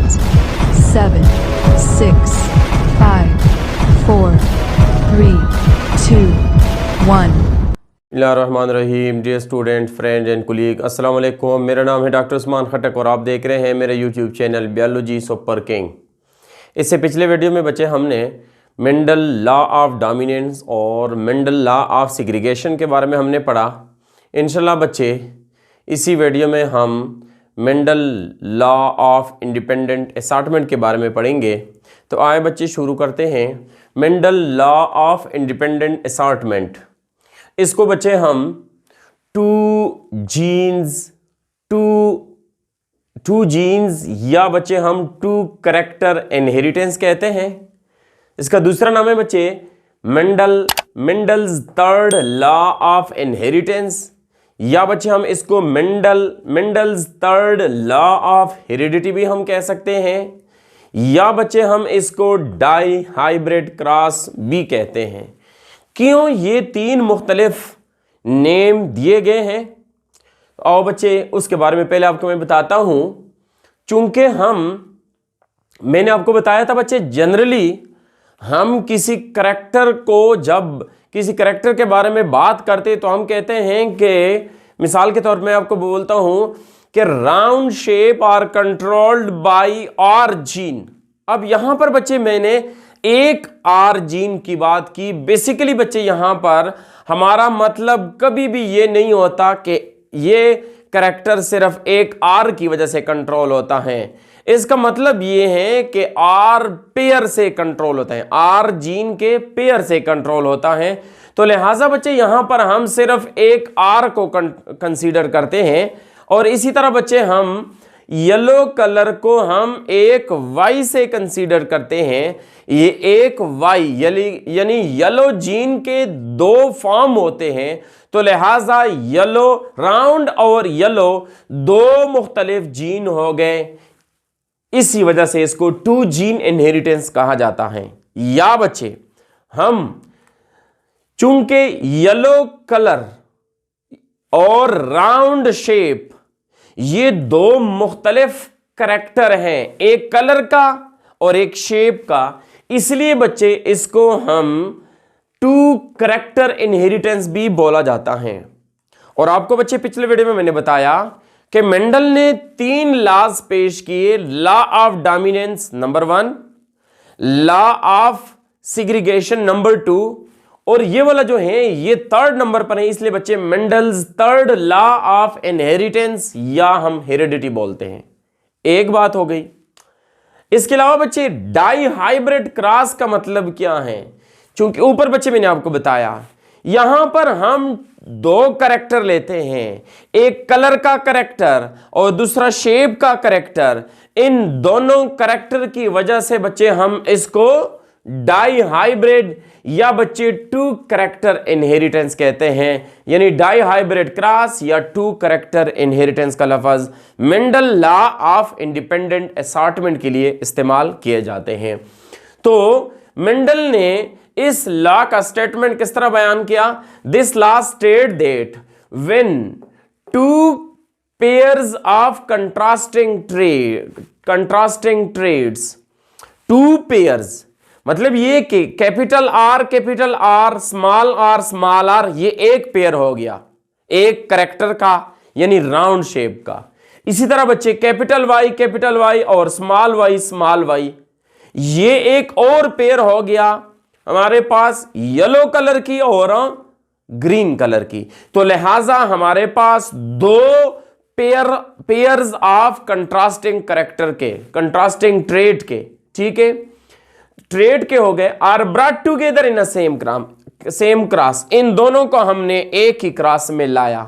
8, 7, 6, 5, 4, 3, 2, 1. बिस्मिल्लाहिर्रहमानिर्रहीम। Dear student, friends and colleague, अस्सलाम वालेकुम। मेरा नाम है डॉक्टर उस्मान खटक और आप देख रहे हैं मेरा YouTube channel biology super king. इससे पिछले वीडियो में बच्चे हमने मेंडल लॉ ऑफ डोमिनेंस और मेंडल लॉ ऑफ सेग्रीगेशन के बारे में हमने पढ़ा। इंशाल्लाह बच्चे इसी वीडियो में हम Mendel law of independent assortment के बारे में पढ़ेंगे। तो आए बच्चे शुरू करते हैं। Mendel law of independent assortment, इसको बच्चे हम टू जीन्स या बच्चे हम टू करेक्टर इनहेरिटेंस कहते हैं। इसका दूसरा नाम है बच्चे Mendel's third law of inheritance, या बच्चे हम इसको Mendel's third law of heredity भी हम कह सकते हैं, या बच्चे हम इसको डाई हाइब्रिड क्रॉस भी कहते हैं। क्यों ये तीन मुख्तलिफ नेम दिए गए हैं और बच्चे उसके बारे में पहले आपको मैं बताता हूं। चूंकि मैंने आपको बताया था बच्चे, जनरली हम किसी करैक्टर को जब किसी करैक्टर के बारे में बात करते तो हम कहते हैं कि, मिसाल के तौर पे मैं आपको बोलता हूं कि round shape are controlled by R gene. अब यहां पर बच्चे मैंने एक आर जीन की बात की। बेसिकली बच्चे यहां पर हमारा मतलब कभी भी ये नहीं होता कि ये करैक्टर सिर्फ एक आर की वजह से कंट्रोल होता है। इसका मतलब ये है कि आर पेयर से कंट्रोल होता है, आर जीन के पेयर से कंट्रोल होता है। तो लिहाजा बच्चे यहां पर हम सिर्फ एक आर को कंसीडर करते हैं। और इसी तरह बच्चे हम येलो कलर को हम एक वाई से कंसीडर करते हैं। ये एक वाई यानी येलो जीन के दो फॉर्म होते हैं, तो लिहाजा येलो राउंड और येलो दो मुख्तलिफ जीन हो गए। इसी वजह से इसको टू जीन इनहेरिटेंस कहा जाता है। या बच्चे हम चूंकि येलो कलर और राउंड शेप ये दो मुख्तलिफ करैक्टर हैं, एक कलर का और एक शेप का, इसलिए बच्चे इसको हम टू करैक्टर इनहेरिटेंस भी बोला जाता है। और आपको बच्चे पिछले वीडियो में मैंने बताया कि मेंडल ने तीन लॉज पेश किए। Law of dominance number 1, law of segregation number 2, और ये वाला जो है ये थर्ड नंबर पर है, इसलिए बच्चे Mendel's third law of inheritance या हम हेरिडिटी बोलते हैं। एक बात हो गई। इसके अलावा बच्चे डाई हाइब्रिड क्रॉस का मतलब क्या है? क्योंकि ऊपर बच्चे मैंने आपको बताया यहां पर हम दो करैक्टर लेते हैं, एक कलर का करैक्टर और दूसरा शेप का करैक्टर। इन दोनों करैक्टर की वजह से बच्चे हम इसको डाई हाइब्रिड या बच्चे टू करैक्टर इनहेरिटेंस कहते हैं। यानी डाई हाइब्रिड क्रॉस या टू करैक्टर इनहेरिटेंस का लफ्ज Mendel law of independent assortment के लिए इस्तेमाल किए जाते हैं। तो मेंडल ने इस लॉ का स्टेटमेंट किस तरह बयान किया? This law state that when two pairs of contrasting traits, two pairs मतलब ये कि कैपिटल आर स्मॉल आर ये एक पेयर हो गया, एक करैक्टर का यानी राउंड शेप का। इसी तरह बच्चे कैपिटल वाई और स्मॉल वाई ये एक और पेयर हो गया हमारे पास येलो कलर की और ग्रीन कलर की। तो लिहाजा हमारे पास दो पेयर्स ऑफ कंट्रास्टिंग करैक्टर के, कंट्रास्टिंग ट्रेड के, ठीक है, ट्रेड के हो गए, are brought together in a same cross. इन दोनों को हमने एक ही क्रॉस में लाया।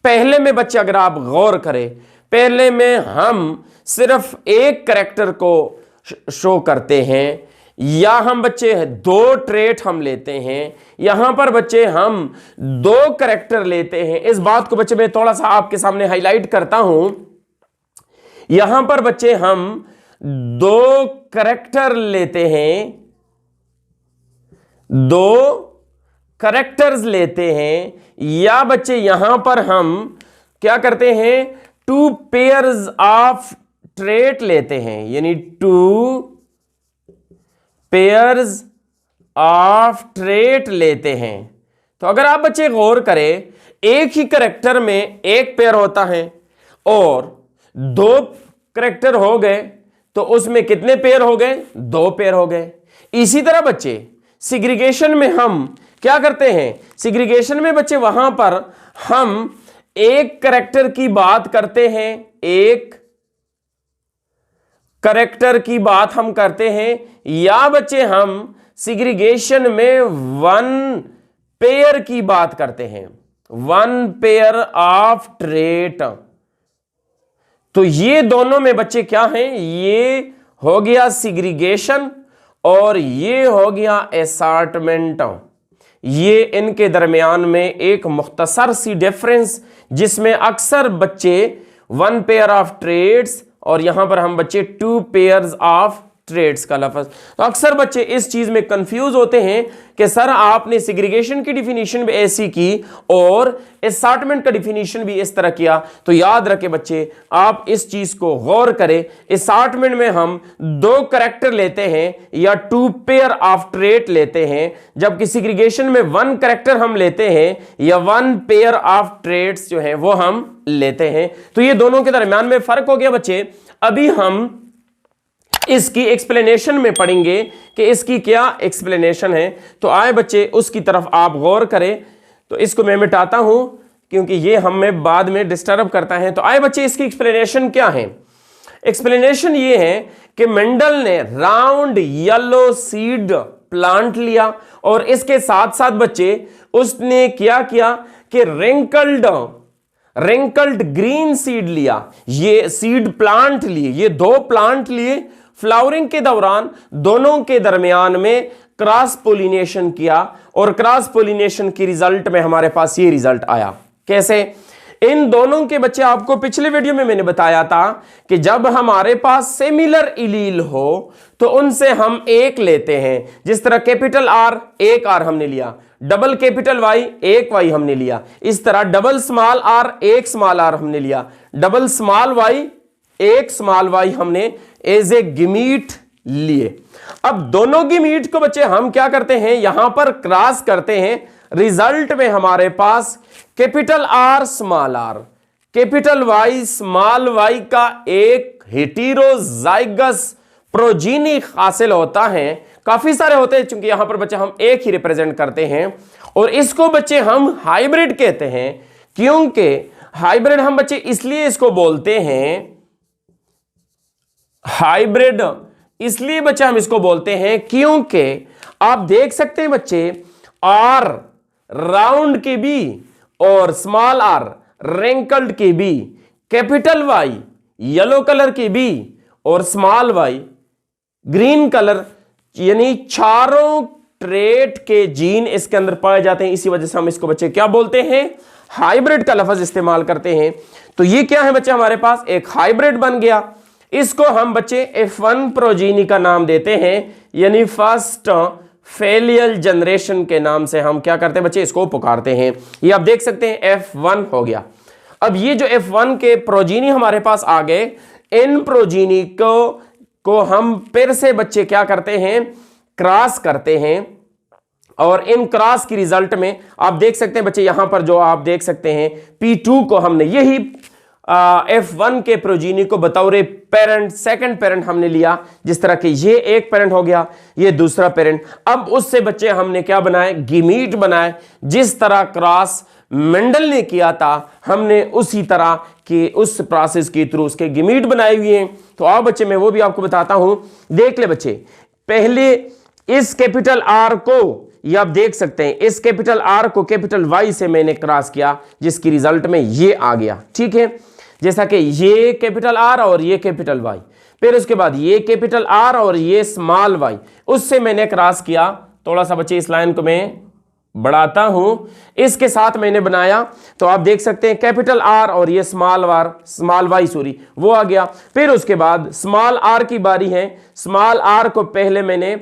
पहले में बच्चे अगर आप गौर करें, पहले में हम सिर्फ एक करैक्टर को शो करते हैं, या हम बच्चे दो ट्रेट हम लेते हैं। यहां पर बच्चे हम दो करैक्टर लेते हैं। इस बात को बच्चे मैं थोड़ा सा आपके सामने हाईलाइट करता हूं। यहां पर बच्चे हम दो करैक्टर लेते हैं, दो करैक्टर्स लेते हैं, या बच्चे यहां पर हम क्या करते हैं? टू पेयर्स ऑफ ट्रेट लेते हैं, यानी 2 पेयर्स ऑफ ट्रेट लेते हैं। तो अगर आप बच्चे गौर करें, एक ही करेक्टर में एक पेयर होता है और 2 करेक्टर हो गए तो उसमें कितने पेयर हो गए? 2 पेयर हो गए। इसी तरह बच्चे सिग्रीगेशन में हम क्या करते हैं? सिग्रीगेशन में बच्चे वहां पर हम एक करेक्टर की बात करते हैं, एक करेक्टर की बात हम करते हैं, या बच्चे हम सिग्रीगेशन में 1 पेयर की बात करते हैं, 1 पेयर ऑफ ट्रेट। तो ये दोनों में बच्चे क्या हैं? ये हो गया सिग्रीगेशन और ये हो गया असॉर्टमेंट। ये इनके दरमियान में एक मुख्तसर सी डिफरेंस, जिसमें अक्सर बच्चे 1 पेयर ऑफ ट्रेड्स और यहां पर हम बच्चे 2 पेयर्स ऑफ ट्रेड्स का लफ्ज। तो अक्सर बच्चे इस चीज में कंफ्यूज होते हैं कि सर आपने सिग्रीगेशन की डिफिनीशन भी ऐसी की और असॉर्टमेंट का डिफिनीशन भी इस तरह किया। तो याद रखें बच्चे, आप इस चीज को गौर करें, असॉर्टमेंट में हम 2 करेक्टर लेते हैं या 2 पेयर ऑफ ट्रेट लेते हैं, जबकि सिग्रीगेशन में 1 करेक्टर हम लेते हैं या 1 पेयर ऑफ ट्रेट्स जो है वो हम लेते हैं। तो ये दोनों के दरमियान में फर्क हो गया बच्चे। अभी हम इसकी एक्सप्लेनेशन में पढ़ेंगे कि इसकी क्या एक्सप्लेनेशन है। तो आए बच्चे उसकी तरफ आप गौर करें। तो इसको मैं मिटाता हूं क्योंकि ये हमें बाद में डिस्टर्ब करता है। तो आए बच्चे इसकी एक्सप्लेनेशन क्या है? एक्सप्लेनेशन ये है कि मेंडल ने राउंड येलो सीड प्लांट लिया और इसके साथ साथ बच्चे उसने क्या किया कि रिंकल्ड ग्रीन सीड लिया। ये सीड प्लांट लिए, ये 2 प्लांट लिए, फ्लावरिंग के दौरान दोनों के दरमियान में क्रॉस पोलिनेशन किया और क्रॉस पोलिनेशन की रिजल्ट में हमारे पास ये रिजल्ट आया। कैसे? इन दोनों के बच्चे, आपको पिछले वीडियो में मैंने बताया था कि जब हमारे पास सिमिलर इलील हो तो उनसे हम एक लेते हैं। जिस तरह कैपिटल R, एक R हमने लिया, डबल कैपिटल Y, एक Y हमने लिया, इस तरह डबल स्मॉल r, एक स्मॉल r हमने लिया, डबल स्मॉल y, एक स्मॉल y हमने एज ए गिमीट लिए। अब दोनों गिमीट को बच्चे हम क्या करते हैं? यहां पर क्रॉस करते हैं। रिजल्ट में हमारे पास capital R small r, capital Y small y का एक हेटेरोजाइगस प्रोजीनी हासिल होता है। काफी सारे होते हैं, चूंकि यहां पर बच्चे हम एक ही रिप्रेजेंट करते हैं और इसको बच्चे हम हाइब्रिड कहते हैं। क्योंकि हाइब्रिड हम बच्चे इसलिए इसको बोलते हैं, हाइब्रिड इसलिए बच्चे हम इसको बोलते हैं क्योंकि आप देख सकते हैं बच्चे, R राउंड के बी और स्मॉल r रिंकल्ड के बी, कैपिटल Y येलो कलर के बी और स्मॉल y ग्रीन कलर, यानी चारों ट्रेट के जीन इसके अंदर पाए जाते हैं। इसी वजह से हम इसको बच्चे क्या बोलते हैं? हाइब्रिड का लफ्ज इस्तेमाल करते हैं। तो ये क्या है बच्चे? हमारे पास एक हाइब्रिड बन गया। इसको हम बच्चे F1 प्रोजीनी का नाम देते हैं, यानी फर्स्ट फेलियल जनरेशन के नाम से हम क्या करते हैं बच्चे? इसको पुकारते हैं। ये आप देख सकते हैं F1 हो गया। अब ये जो F1 के प्रोजीनी हमारे पास आ गए, इन प्रोजीनी को हम फिर से बच्चे क्या करते हैं? क्रॉस करते हैं और इन क्रॉस की रिजल्ट में आप देख सकते हैं बच्चे, यहां पर जो आप देख सकते हैं P2 को हमने यही F1 के प्रोजीनी को बतौर पेरेंट, सेकंड पेरेंट हमने लिया। जिस तरह के ये एक पेरेंट हो गया, ये दूसरा पेरेंट। अब उससे बच्चे हमने क्या बनाए? गिमीट बनाए। जिस तरह क्रॉस मेंडल ने किया था, हमने उसी तरह की उस प्रोसेस के थ्रू उसके गिमीट बनाए हुए हैं। तो आओ बच्चे मैं वो भी आपको बताता हूं। देख ले बच्चे, पहले इस कैपिटल R को, ये आप देख सकते हैं, इस कैपिटल R को कैपिटल Y से मैंने क्रॉस किया, जिसकी रिजल्ट में ये आ गया। ठीक है, जैसा कि ये कैपिटल R और ये कैपिटल Y, फिर उसके बाद ये कैपिटल R और ये स्मॉल y, उससे मैंने क्रॉस किया। थोड़ा सा बच्चे इस लाइन को मैं बढ़ाता हूं, इसके साथ मैंने बनाया। तो आप देख सकते हैं कैपिटल R और ये स्मॉल y सॉरी वो आ गया। फिर उसके बाद स्मॉल r की बारी है। स्मॉल r को पहले मैंने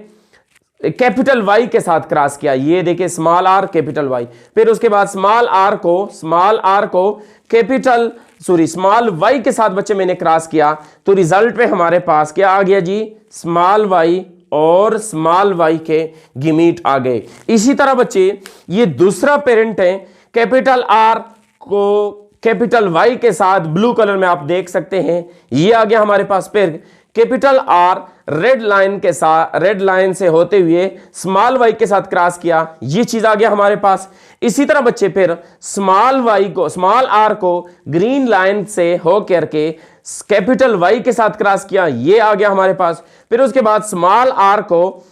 कैपिटल Y के साथ क्रॉस किया, ये देखिए स्मॉल r कैपिटल Y। फिर उसके बाद स्मॉल r को कैपिटल सॉरी स्मॉल y के साथ बच्चे मैंने क्रॉस किया, तो रिजल्ट में हमारे पास क्या आ गया जी, स्मॉल y और स्मॉल y के गिमीट आ गए। इसी तरह बच्चे ये दूसरा पेरेंट है, कैपिटल R को कैपिटल Y के साथ ब्लू कलर में आप देख सकते हैं, ये आ गया हमारे पास। फिर कैपिटल R रेड लाइन के साथ, रेड लाइन से होते हुए स्मॉल y के साथ क्रॉस किया, ये चीज आ गया हमारे पास। इसी तरह बच्चे फिर स्मॉल y को, स्मॉल r को ग्रीन लाइन से होकर के कैपिटल Y के साथ क्रॉस किया, ये आ गया हमारे पास। फिर उसके बाद स्मॉल r को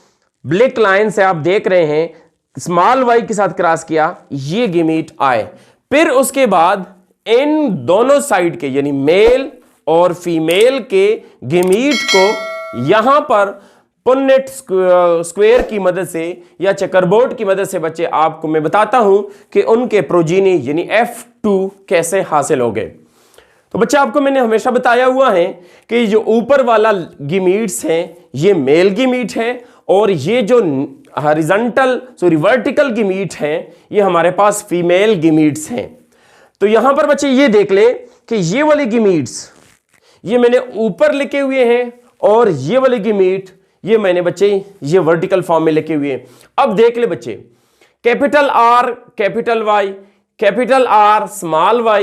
ब्लैक लाइन से आप देख रहे हैं स्मॉल y के साथ क्रॉस किया, ये गिमीट आए। फिर उसके बाद इन दोनों साइड के यानी मेल और फीमेल के गिमीट को यहां पर पुन्नेट स्क्वायर की मदद से या चेकरबोर्ड की मदद से बच्चे आपको मैं बताता हूं कि उनके प्रोजीनी यानी F2 कैसे हासिल हो गए। तो बच्चे आपको मैंने हमेशा बताया हुआ है कि जो ऊपर वाला गिमीट्स हैं ये मेल गिमीट है, और ये जो हॉरिजॉन्टल सॉरी वर्टिकल गिमीट हैं ये हमारे पास फीमेल गिमीट्स हैं। तो यहां पर बच्चे ये देख ले कि ये वाले गिमीट्स ये मैंने ऊपर लिखे हुए हैं, और ये वाले गिमीट ये मैंने बच्चे ये वर्टिकल फॉर्म में लिखे हुए हैं। अब देख ले बच्चे, capital R capital Y, capital R small y,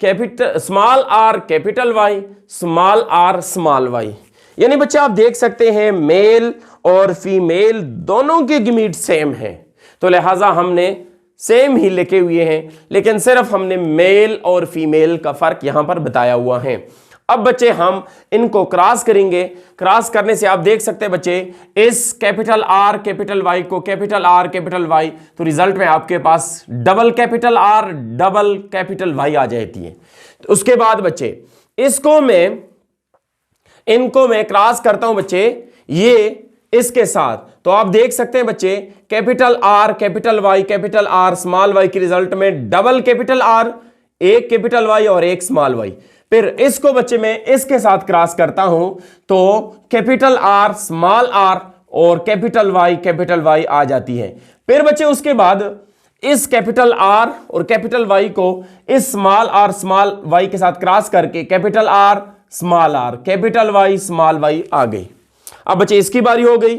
capital small r capital Y, small r small y, यानी बच्चे आप देख सकते हैं मेल और फीमेल दोनों के गिमीट सेम हैं, तो लिहाजा हमने सेम ही लिखे हुए हैं, लेकिन सिर्फ हमने मेल और फीमेल का फर्क यहां पर बताया हुआ है। अब बच्चे हम इनको क्रॉस करेंगे, क्रॉस करने से आप देख सकते हैं बच्चे इस कैपिटल R कैपिटल Y को कैपिटल R कैपिटल Y, तो रिजल्ट में आपके पास double capital R double capital Y आ जाती है। तो उसके बाद बच्चे इनको मैं क्रॉस करता हूं बच्चे ये इसके साथ, तो आप देख सकते हैं बच्चे capital R capital Y capital R small y के रिजल्ट में डबल कैपिटल R, एक कैपिटल Y और एक स्मॉल y। फिर इसको बच्चे मैं इसके साथ क्रॉस करता हूं तो कैपिटल R स्मॉल r और कैपिटल Y आ जाती है। फिर बच्चे उसके बाद इस कैपिटल R और कैपिटल Y को इस स्मॉल r स्मॉल y के साथ क्रॉस करके capital R small r capital Y small y आ गई। अब बच्चे इसकी बारी हो गई,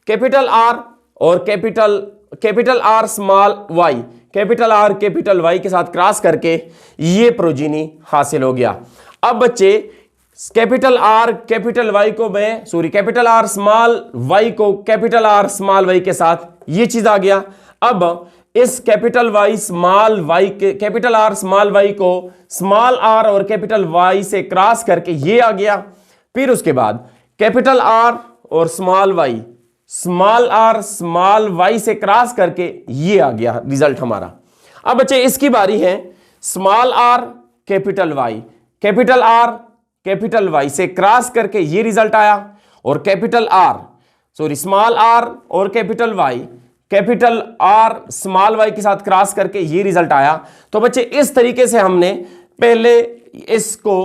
कैपिटल R और capital R small y capital R capital Y के साथ क्रॉस करके ये प्रोजीनी हासिल हो गया। अब बच्चे कैपिटल R कैपिटल Y को मैं कैपिटल R स्मॉल y को कैपिटल R स्मॉल y के साथ ये चीज आ गया। अब इस कैपिटल Y स्मॉल y के कैपिटल R स्मॉल y को स्मॉल r और कैपिटल Y से क्रॉस करके ये आ गया। फिर उसके बाद कैपिटल R और small y small r small y से क्रॉस करके ये आ गया रिजल्ट हमारा। अब बच्चे इसकी बारी है, small r capital Y capital R capital Y से क्रॉस करके ये रिजल्ट आया, और कैपिटल R स्मॉल r और capital Y capital R small y के साथ क्रॉस करके ये रिजल्ट आया। तो बच्चे इस तरीके से हमने पहले इसको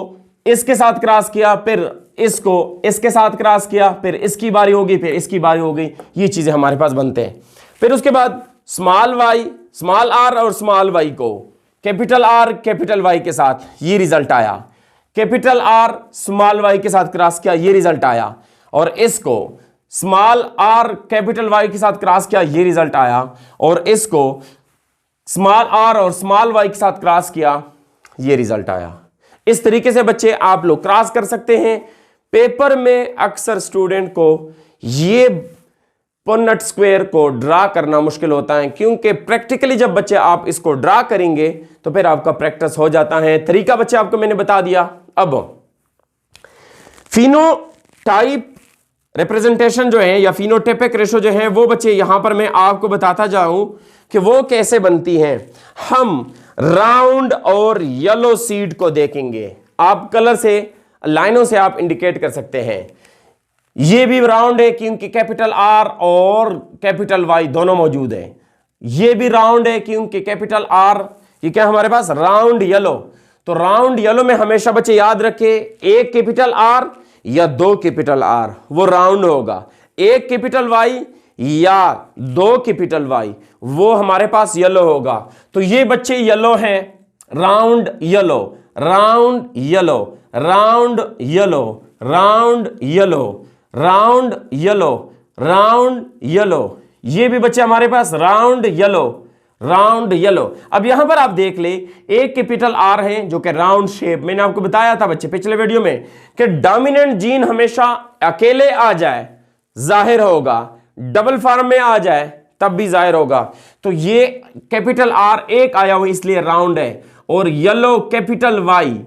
इसके साथ क्रॉस किया, फिर इसको इसके साथ क्रॉस किया, फिर इसकी बारी होगी, फिर इसकी बारी हो गई, ये चीजें हमारे पास बनते हैं। फिर उसके बाद स्मॉल y स्मॉल r और स्मॉल y को कैपिटल R कैपिटल Y के साथ ये रिजल्ट आया, कैपिटल R स्मॉल y के साथ क्रॉस किया, ये रिजल्ट आया, और इसको स्मॉल r कैपिटल Y के साथ क्रॉस किया, ये रिजल्ट आया, और इसको स्मॉल r और स्मॉल y के साथ क्रॉस किया, ये रिजल्ट आया। इस तरीके से बच्चे आप लोग क्रॉस कर सकते हैं। पेपर में अक्सर स्टूडेंट को ये पुन्नेट स्क्वायर को ड्रा करना मुश्किल होता है, क्योंकि प्रैक्टिकली जब बच्चे आप इसको ड्रा करेंगे तो फिर आपका प्रैक्टिस हो जाता है। तरीका बच्चे आपको मैंने बता दिया। अब फिनोटाइप रिप्रेजेंटेशन जो है या फिनोटाइपिक रेशो जो है वो बच्चे यहां पर मैं आपको बताता जाऊं कि वो कैसे बनती हैं। हम राउंड और येलो सीड को देखेंगे, आप कलर से लाइनों से आप इंडिकेट कर सकते हैं। ये भी राउंड है क्योंकि कैपिटल R और कैपिटल Y दोनों मौजूद है। ये भी राउंड है क्योंकि कैपिटल R ये क्या हमारे पास राउंड येलो। तो राउंड येलो में हमेशा बच्चे याद रखे एक कैपिटल R या दो कैपिटल R वो राउंड होगा, एक कैपिटल Y या दो कैपिटल Y वो हमारे पास येलो होगा। तो ये बच्चे येलो हैं, round yellow. Round yellow, round yellow, round yellow, round yellow, round yellow, ये भी बच्चे हमारे पास राउंड येलो, राउंड येलो। अब यहां पर आप देख ले एक कैपिटल आर है जो कि राउंड शेप, मैंने आपको बताया था बच्चे पिछले वीडियो में कि डोमिनेंट जीन हमेशा अकेले आ जाए जाहिर होगा, डबल फॉर्म में आ जाए तब भी जाहिर होगा। तो ये कैपिटल आर एक आया हुआ इसलिए राउंड है, और येलो कैपिटल वाई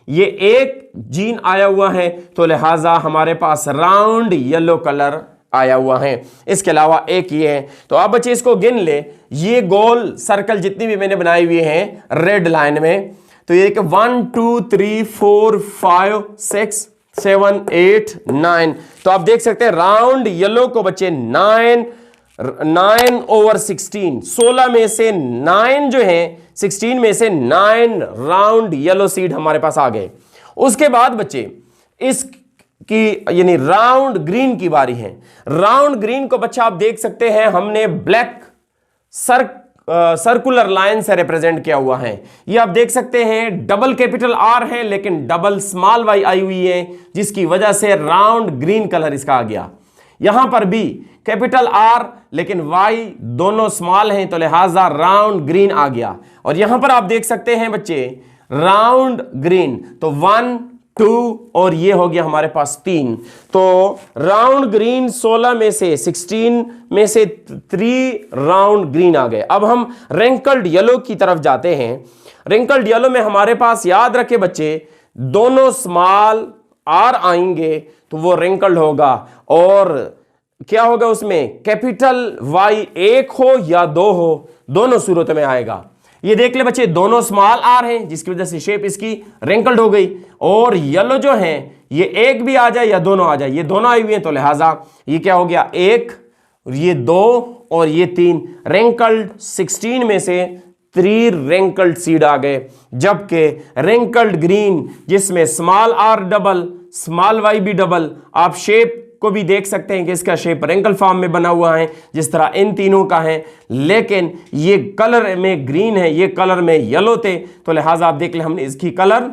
ये एक जीन आया हुआ है तो लिहाजा हमारे पास राउंड येलो कलर आया हुआ है। इसके अलावा एक ये है। तो आप बच्चे इसको गिन ले, ये गोल सर्कल जितनी भी मैंने बनाए हुए हैं रेड लाइन में, तो ये 1 2 3 4 5 6 7 8 9, तो आप देख सकते हैं राउंड येलो को बच्चे 9/16, 16 में से 9 जो है 16 में से 9 राउंड येलो सीड हमारे पास आ गए। उसके बाद बच्चे इसकी यानी राउंड ग्रीन की बारी है। राउंड ग्रीन को बच्चा आप देख सकते हैं हमने ब्लैक सर्कुलर लाइन से रिप्रेजेंट किया हुआ है। ये आप देख सकते हैं डबल कैपिटल आर है लेकिन डबल स्मॉल वाई आई हुई है, जिसकी वजह से राउंड ग्रीन कलर इसका आ गया। यहां पर भी कैपिटल आर लेकिन वाई दोनों स्मॉल हैं तो लिहाजा राउंड ग्रीन आ गया। और यहां पर आप देख सकते हैं बच्चे राउंड ग्रीन, तो 1 2 और ये हो गया हमारे पास 3, तो राउंड ग्रीन 16 में से 16 में से 3 राउंड ग्रीन आ गए। अब हम रिंकल्ड येलो की तरफ जाते हैं। रिंकल्ड येलो में हमारे पास याद रखे बच्चे दोनों स्मॉल आर आएंगे तो वो रिंकल्ड होगा, और क्या होगा उसमें कैपिटल वाई एक हो या 2 हो, दोनों सूरतों में आएगा। ये देख ले बच्चे दोनों स्मॉल आर हैं जिसकी वजह से शेप इसकी रिंकल्ड हो गई, और येलो जो है ये एक भी आ जाए या दोनों आ जाए, ये दोनों आई हुई हैं तो लिहाजा ये क्या हो गया 1, ये 2 और ये 3 रिंकल्ड। 16 में से 3 रिंकल्ड सीड आ गए, जबकि रिंकल्ड ग्रीन जिसमें small R double small Y भी डबल, आप शेप को भी देख सकते हैं कि इसका शेप रिंकल फॉर्म में बना हुआ है जिस तरह इन तीनों का है, लेकिन ये कलर में ग्रीन है, ये कलर में येलो थे, तो लिहाजा आप देख ले हमने इसकी कलर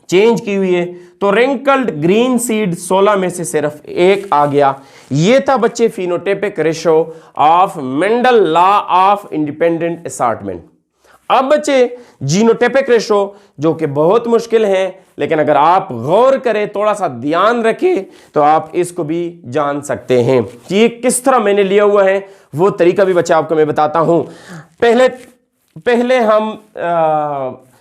चेंज की हुई है। तो रिंकल्ड ग्रीन सीड 16 में से सिर्फ 1 आ गया। ये था बच्चे phenotypic ratio of Mendel law of independent assortment. अब बच्चे जीनोटाइपिक रेशो जो कि बहुत मुश्किल है, लेकिन अगर आप गौर करें थोड़ा सा ध्यान रखें तो आप इसको भी जान सकते हैं कि ये किस तरह मैंने लिया हुआ है। वो तरीका भी बच्चे आपको मैं बताता हूं। पहले हम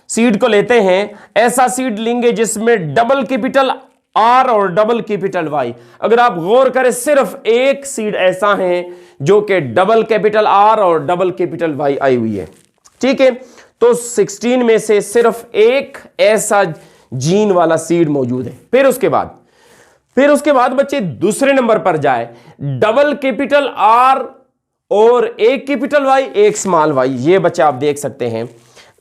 सीड को लेते हैं, ऐसा सीड लेंगे जिसमें डबल कैपिटल आर और डबल कैपिटल वाई। अगर आप गौर करें सिर्फ एक सीड ऐसा है जो कि डबल कैपिटल आर और डबल कैपिटल वाई आई हुई है, ठीक है। तो 16 में से सिर्फ एक ऐसा जीन वाला सीड मौजूद है। फिर उसके बाद बच्चे दूसरे नंबर पर जाए, डबल कैपिटल आर और एक कैपिटल वाई एक स्मॉल वाई। ये बच्चे आप देख सकते हैं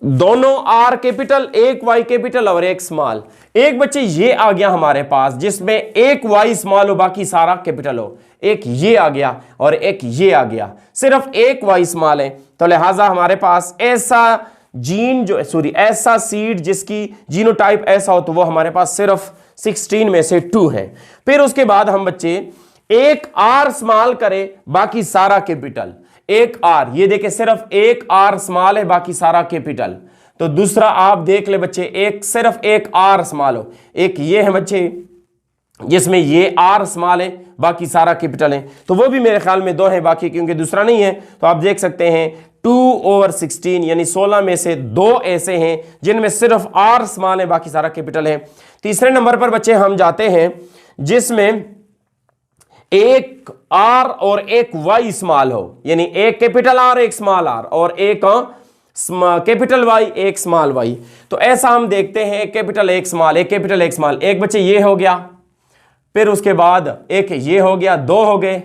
दोनों आर कैपिटल एक वाई कैपिटल और एक स्मॉल। एक बच्चे ये आ गया हमारे पास जिसमें एक वाई स्मॉल हो बाकी सारा कैपिटल हो, एक ये आ गया और एक ये आ गया, सिर्फ एक वाई स्मॉल है, तो लिहाजा हमारे पास ऐसा जीन जो ऐसा सीड जिसकी जीनोटाइप ऐसा हो तो वो हमारे पास सिर्फ 16 में से 2 है। फिर उसके बाद हम बच्चे एक आर स्मॉल करें बाकी सारा कैपिटल, एक आर, ये देखें सिर्फ एक आर स्मॉल है बाकी सारा कैपिटल। तो दूसरा आप देख ले बच्चे सिर्फ एक आर स्मॉल हो, एक ये है बच्चे जिसमें ये आर स्मॉल है बाकी सारा कैपिटल है, तो वो भी मेरे ख्याल में 2 है बाकी क्योंकि दूसरा नहीं है। तो आप देख सकते हैं 2/16 यानी 16 में से 2 ऐसे हैं जिनमें सिर्फ आर स्मॉल है बाकी सारा कैपिटल है। तीसरे नंबर पर बच्चे हम जाते हैं जिसमें एक आर और एक वाई स्मॉल हो, यानी एक कैपिटल आर एक स्मॉल आर और एक कैपिटल वाई एक स्मॉल वाई। तो ऐसा हम देखते हैं एक कैपिटल एक स्मॉल, एक कैपिटल एक स्मॉल, एक बच्चे ये हो गया, फिर उसके बाद एक ये हो गया, 2 हो गए,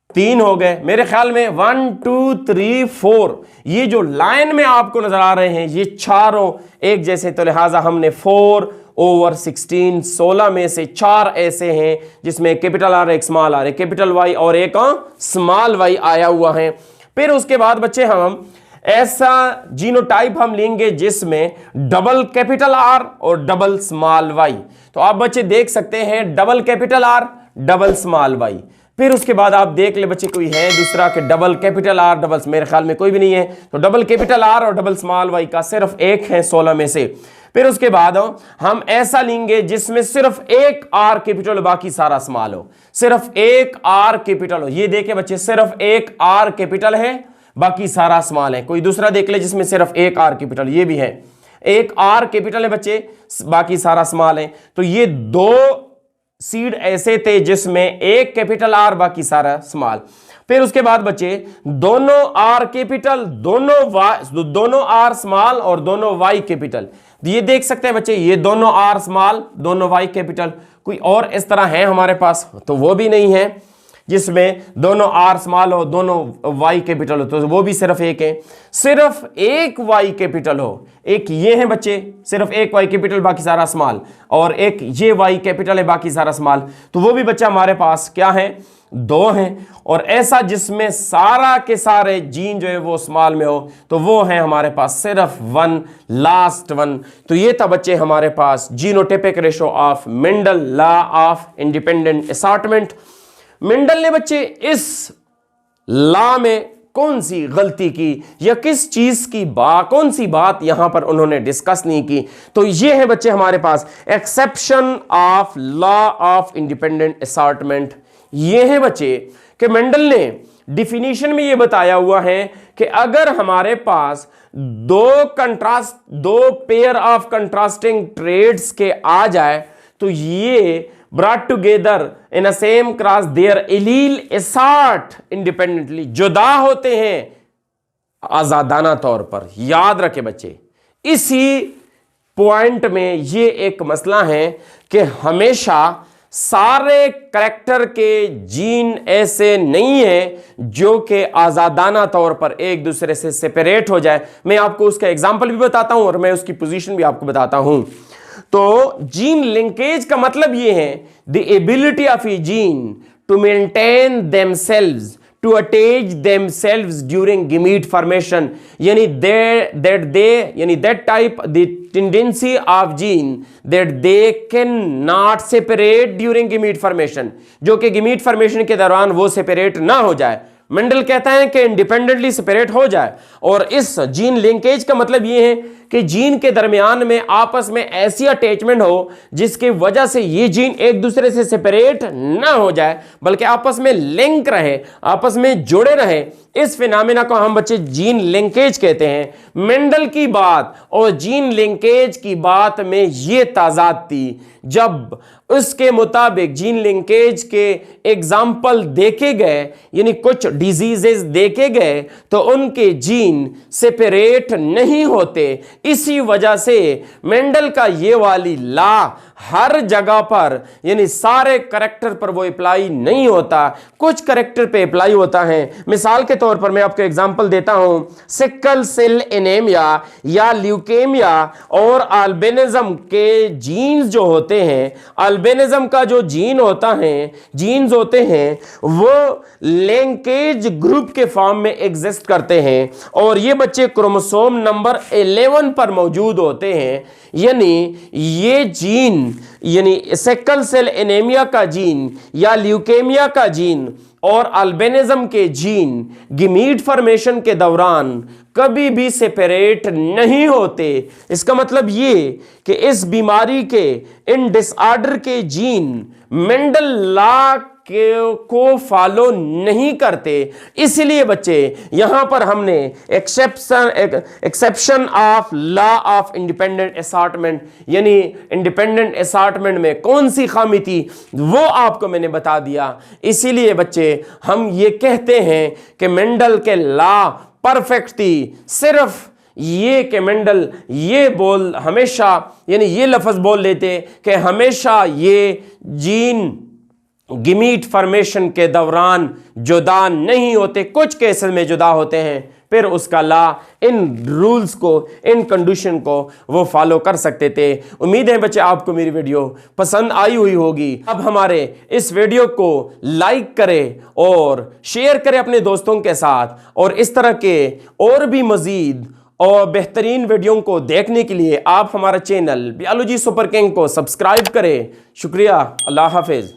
3 हो गए, मेरे ख्याल में 1 2 3 4 ये जो लाइन में आपको नजर आ रहे हैं ये चारों एक जैसे, तो लिहाजा हमने 4/16 16 में से 4 ऐसे हैं जिसमें कैपिटल आर एक स्मॉल आर, एक कैपिटल वाई और एक स्मॉल वाई आया हुआ है। फिर उसके बाद बच्चे हम ऐसा जीनोटाइप हम लेंगे जिसमें डबल कैपिटल आर और डबल स्मॉल वाई। तो आप बच्चे देख सकते हैं double capital R double small Y. फिर उसके बाद आप देख ले बच्चे कोई है दूसरा कि डबल कैपिटल आर डबल, मेरे ख्याल में कोई भी नहीं है। तो डबल कैपिटल आर और डबल स्मॉल वाई का सिर्फ एक है 16 में से। फिर उसके बाद हम ऐसा लेंगे जिसमें सिर्फ एक आर कैपिटल हो बाकी सारा स्मॉल हो, सिर्फ एक आर कैपिटल हो। ये देखे बच्चे सिर्फ एक आर कैपिटल है बाकी सारा स्मॉल है। कोई दूसरा देख ले जिसमें सिर्फ एक आर कैपिटल, ये भी है एक आर कैपिटल है बच्चे बाकी सारा स्मॉल है। तो ये दो सीड ऐसे थे जिसमें एक कैपिटल आर बाकी सारा स्मॉल। फिर उसके बाद बच्चे दोनों आर कैपिटल, दोनों आर स्मॉल और दोनों वाई कैपिटल। ये देख सकते हैं बच्चे ये दोनों आर स्मॉल दोनों वाई कैपिटल। कोई और इस तरह है हमारे पास तो वो भी नहीं है जिसमें दोनों आर स्मॉल हो दोनों वाई कैपिटल हो, तो वो भी सिर्फ एक है। सिर्फ एक वाई कैपिटल हो, एक ये है बच्चे सिर्फ एक वाई कैपिटल बाकी सारा स्मॉल, और एक ये वाई कैपिटल है बाकी सारा स्मॉल, तो वो भी बच्चा हमारे पास क्या है दो हैं। और ऐसा जिसमें सारा के सारे जीन जो है वो स्मॉल में हो तो वो है हमारे पास सिर्फ वन, लास्ट वन। तो ये था बच्चे हमारे पास genotypic ratio of Mendel, law of independent assortment. Mendel ने बच्चे इस लॉ में कौन सी गलती की या किस चीज की कौन सी बात यहां पर उन्होंने डिस्कस नहीं की, तो ये है बच्चे हमारे पास exception of law of independent assortment. ये है बच्चे कि मेंडल ने डिफिनीशन में ये बताया हुआ है कि अगर हमारे पास दो पेयर ऑफ कंट्रास्टिंग ट्रेड्स के आ जाए तो ये brought together in a same class their allele assort independently, जुदा होते हैं आजादाना तौर पर। याद रखे बच्चे इसी पॉइंट में ये एक मसला है कि हमेशा सारे करैक्टर के जीन ऐसे नहीं है जो कि आजादाना तौर पर एक दूसरे से सेपरेट हो जाए। मैं आपको उसका एग्जांपल भी बताता हूं और मैं उसकी पोजीशन भी आपको बताता हूं। तो जीन लिंकेज का मतलब यह है the ability of a gene to maintain themselves, to attach themselves during gamete formation, यानी that type the tendency of gene that they can not separate during gamete formation, जो कि गमीट फॉर्मेशन के दौरान वो सेपरेट ना हो जाए। Mendel कहता है कि इंडिपेंडेंटली सेपरेट हो जाए। और इस जीन लिंकेज का मतलब यह है कि जीन के दरमियान में आपस में ऐसी अटैचमेंट हो जिसकी वजह से ये जीन एक दूसरे से सेपरेट ना हो जाए बल्कि आपस में लिंक रहे, आपस में जुड़े रहे। इस फिनोमेना को हम बच्चे जीन लिंकेज कहते हैं। मेंडल की बात और जीन लिंकेज की बात में ये ताजाद थी जब उसके मुताबिक जीन लिंकेज के एग्जाम्पल देखे गए, यानी कुछ डिजीजेस देखे गए तो उनके जीन सेपरेट नहीं होते। इसी वजह से मेंडल का ये वाली लॉ हर जगह पर यानी सारे करैक्टर पर वो अप्लाई नहीं होता, कुछ करैक्टर पे अप्लाई होता है। मिसाल के तौर पर मैं आपको एग्जांपल देता हूं, सिकल सेल एनीमिया या ल्यूकेमिया और अल्बिनिज्म के जीन्स जो होते हैं, अल्बिनिज्म का जो जीन होता है, जीन्स होते हैं वो लिंकेज ग्रुप के फॉर्म में एग्जिस्ट करते हैं और ये बच्चे क्रोमोसोम नंबर 11 पर मौजूद होते हैं। यानी ये जीन यानी सिकल सेल एनीमिया का जीन या ल्यूकेमिया का जीन और अल्बिनिज्म के जीन गमीट फॉर्मेशन के दौरान कभी भी सेपरेट नहीं होते। इसका मतलब ये कि इस बीमारी के इन डिसऑर्डर के जीन मेंडल लॉ को फॉलो नहीं करते। इसलिए बच्चे यहां पर हमने exception of law of independent assortment यानी इंडिपेंडेंट असॉर्टमेंट में कौन सी खामी थी वो आपको मैंने बता दिया। इसीलिए बच्चे हम ये कहते हैं कि मेंडल के लॉ परफेक्ट थी। सिर्फ ये कि मेंडल ये बोल हमेशा यानी ये लफ्ज बोल लेते कि हमेशा ये जीन गिमीट फॉर्मेशन के दौरान जुदा नहीं होते, कुछ केसेस में जुदा होते हैं, फिर उसका ला इन रूल्स को, इन कंडीशन को वो फॉलो कर सकते थे। उम्मीद है बच्चे आपको मेरी वीडियो पसंद आई हुई होगी। अब हमारे इस वीडियो को लाइक करें और शेयर करें अपने दोस्तों के साथ, और इस तरह के और भी मजीद और बेहतरीन वीडियो को देखने के लिए आप हमारा चैनल बायोलॉजी सुपर किंग को सब्सक्राइब करें। शुक्रिया, अल्लाह हाफिज।